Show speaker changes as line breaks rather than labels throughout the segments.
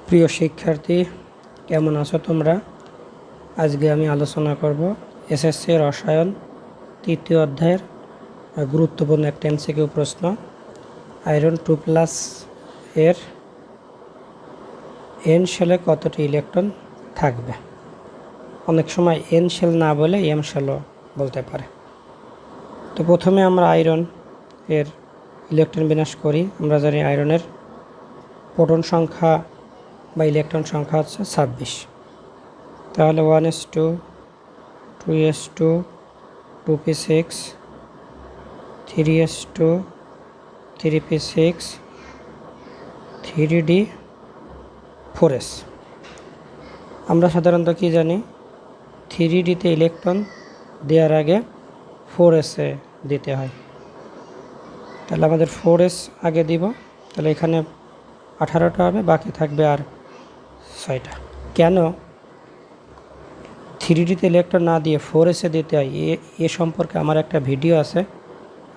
প্রিয় শিক্ষার্থী, কেমন আছো তোমরা? আজকে আমি আলোচনা করব এসএসসি রসায়ন তৃতীয় অধ্যায়ের গুরুত্বপূর্ণ একটা এমসিকিউ প্রশ্ন। আয়রন 2+ এর এন শেলে কতটি ইলেকট্রন থাকবে? অনেক সময় এন শেল না বলে এম শেলও বলতে পারে। তো প্রথমে আমরা আয়রন এর ইলেকট্রন বিন্যাস করি। আমরা জানি আয়রনের প্রোটন সংখ্যা বা ইলেকট্রন সংখ্যা হচ্ছে 26। তাহলে 1s2, 2s2, 2p6, 3s2, 3p6, 3d, 4s। আমরা সাধারণত কি জানি, 3dতে ইলেকট্রন দেওয়ার আগে 4s-এ দিতে হয়। তাহলে আমাদের 4s আগে দিব, তাহলে এখানে 18টা হবে, বাকি থাকবে আর 6টা। কেন 3dতে ইলেকট্রন না দিয়ে 4s-এ দিতে হয় এ সম্পর্কে আমার একটা ভিডিও আছে,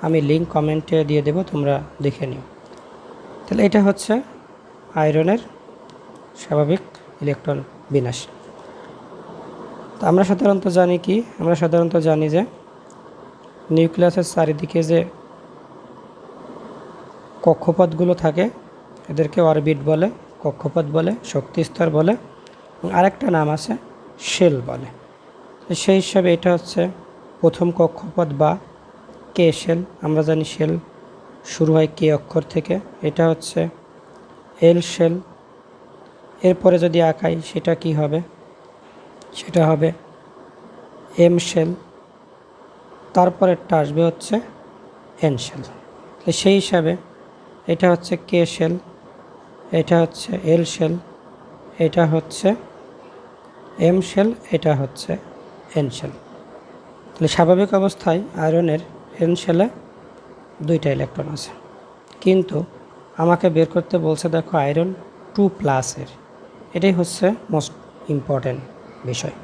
আমি লিঙ্ক কমেন্টে দিয়ে দেব, তোমরা দেখে নিও। তাহলে এটা হচ্ছে আয়রনের স্বাভাবিক ইলেকট্রন বিন্যাস। তো আমরা সাধারণত জানি যে নিউক্লিয়াসের চারিদিকে যে কক্ষপথগুলো থাকে এদেরকে অরবিট বলে, কক্ষপথ বলে, শক্তি স্তর বলে, এবং আরেকটা নাম আছে শেল বলে। সেই হিসাবে এটা হচ্ছে প্রথম কক্ষপথ বা কে শেল। আমরা জানি শেল শুরু হয় কে অক্ষর থেকে, এটা হচ্ছে এল শেল। এরপরে যদি আঁকাই সেটা কি হবে? সেটা হবে এম শেল। তারপরেরটা আসবে হচ্ছে এন শেল। সেই হিসাবে এটা হচ্ছে কে শেল, এটা হচ্ছে এল শেল, এটা হচ্ছে এম শেল, এটা হচ্ছে এন শেল। তাহলে স্বাভাবিক অবস্থায় আয়রনের এন শেলে 2টা ইলেকট্রন আছে, কিন্তু আমাকে বের করতে বলছে দেখো আয়রন 2+-এর। এটাই হচ্ছে মোস্ট ইম্পর্ট্যান্ট বিষয়।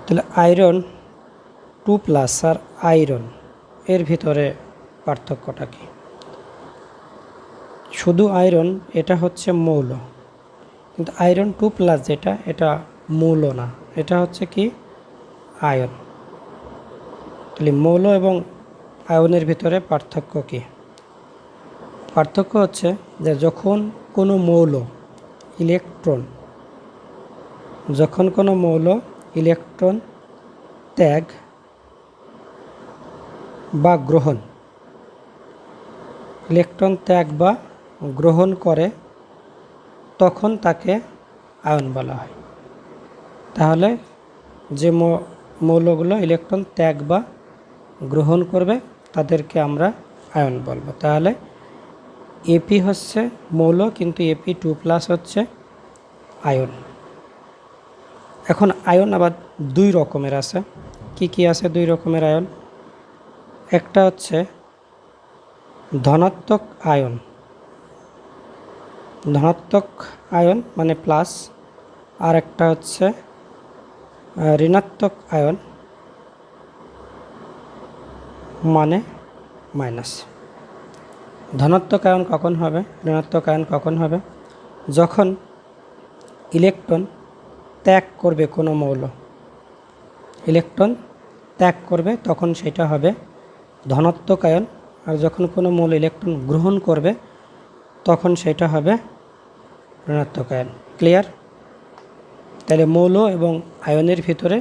তাহলে আয়রন 2+ আর আয়রন এর ভিতরে পার্থক্যটা কি? শুধু আয়রন এটা হচ্ছে মৌল, কিন্তু আয়রন 2+ যেটা, এটা মৌল না, এটা হচ্ছে কি আয়ন। তাহলে মৌল এবং আয়নের ভিতরে পার্থক্য কি? পার্থক্য হচ্ছে যে যখন কোনো মৌল ইলেকট্রন ত্যাগ বা গ্রহণ করে তখন তাকে আয়ন বলা হয়। তাহলে যে মৌলগুলো ইলেকট্রন ত্যাগ বা গ্রহণ করবে তাদেরকে আমরা আয়ন বলবো। তাহলে এপি হচ্ছে মৌল, কিন্তু এপি 2+ হচ্ছে আয়ন। এখন আয়ন আবার 2 রকমের আছে। কি আছে 2 রকমের আয়ন? একটা হচ্ছে ধনাত্মক আয়ন মানে প্লাস, আর একটা হচ্ছে ঋণাত্মক আয়ন মানে মাইনাস। ধনাত্মক আয়ন কখন হবে, ঋণাত্মক আয়ন কখন হবে? যখন ইলেকট্রন ত্যাগ করবে কোনো মৌল, তখন সেটা হবে ধনাত্মক আয়ন। আর যখন কোনো মৌল ইলেকট্রন গ্রহণ করবে তখন সেটা হবে ঋণাত্মক আয়ন। ক্লিয়ার? তাহলে মৌল এবং আয়নের ভিতরে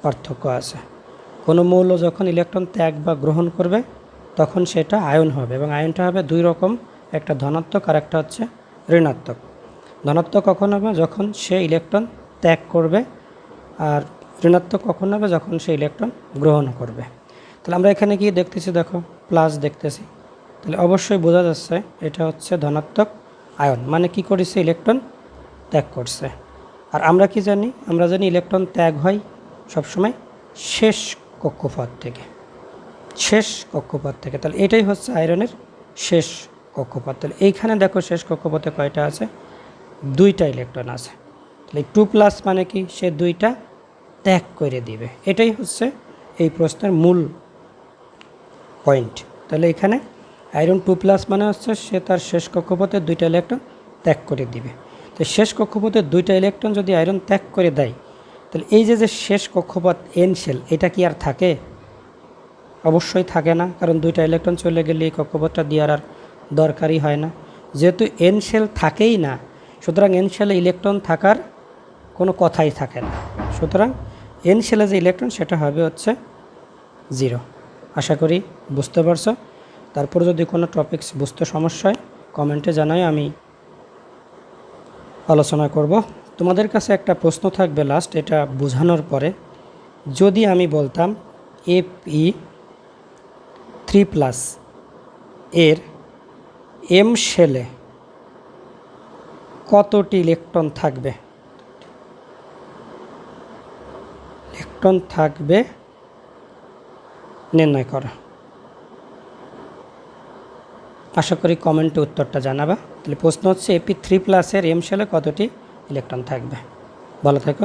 পার্থক্য আছে। কোনো মৌল যখন ইলেকট্রন ত্যাগ বা গ্রহণ করবে তখন সেটা আয়ন হবে, এবং আয়নটা হবে 2 রকম, একটা ধনাত্মক আর একটা হচ্ছে ঋণাত্মক। ধনাত্মক কখন হবে? যখন সে ইলেকট্রন ত্যাগ করবে, আর ঋণাত্মক কখন হবে? যখন সে ইলেকট্রন গ্রহণ করবে। তাহলে আমরা এখানে কি দেখতেছি? দেখো প্লাস দেখতেছি, তাহলে অবশ্যই বোঝা যাচ্ছে এটা হচ্ছে ধনাত্মক আয়ন, মানে কি করেছে? ইলেকট্রন ত্যাগ করছে। আর আমরা কি জানি? আমরা জানি ইলেকট্রন ত্যাগ হয় সবসময় শেষ কক্ষপথ থেকে। তাহলে এটাই হচ্ছে আয়রনের শেষ কক্ষপথ। তাহলে এইখানে দেখো শেষ কক্ষপথে কয়টা আছে? 2টা ইলেকট্রন আছে। তাহলে 2+ মানে কি? সে 2টা ত্যাগ করে দিবে। এটাই হচ্ছে এই প্রশ্নের মূল পয়েন্ট। তাহলে এখানে আয়রন 2+ মানে হচ্ছে সে তার শেষ কক্ষপথে 2টা ইলেকট্রন ত্যাগ করে দিবে। তো শেষ কক্ষপথে 2টা ইলেকট্রন যদি আয়রন ত্যাগ করে দেয়, তাহলে এই যে শেষ কক্ষপথ এন শেল, এটা কি আর থাকে? অবশ্যই থাকে না, কারণ 2টা ইলেকট্রন চলে গেলে এই কক্ষপথটা দেওয়ার আর দরকারই হয় না। যেহেতু এন শেল থাকেই না, সুতরাং এন শেলে ইলেকট্রন থাকার কোনো কথাই থাকে না। সুতরাং এন শেলে যে ইলেকট্রন সেটা হবে হচ্ছে 0। আশা করি বুঝতে পারছো। তারপর যদি কোনো টপিকস বুঝতে সমস্যা হয় কমেন্টে জানাই, আমি আলোচনা করব। তোমাদের কাছে একটা প্রশ্ন থাকবে লাস্ট, এটা বোঝানোর পরে। যদি আমি বলতাম Fe3+ এর এম শেলে কতটি ইলেকট্রন থাকবে? ইলেকট্রন থাকবে নির্ণয় করা। আশা করি কমেন্টে উত্তরটা জানাবা। তাহলে প্রশ্ন হচ্ছে Fe3+ এর এম শেলে কতটি ইলেকট্রন থাকবে। ভালো থেকো।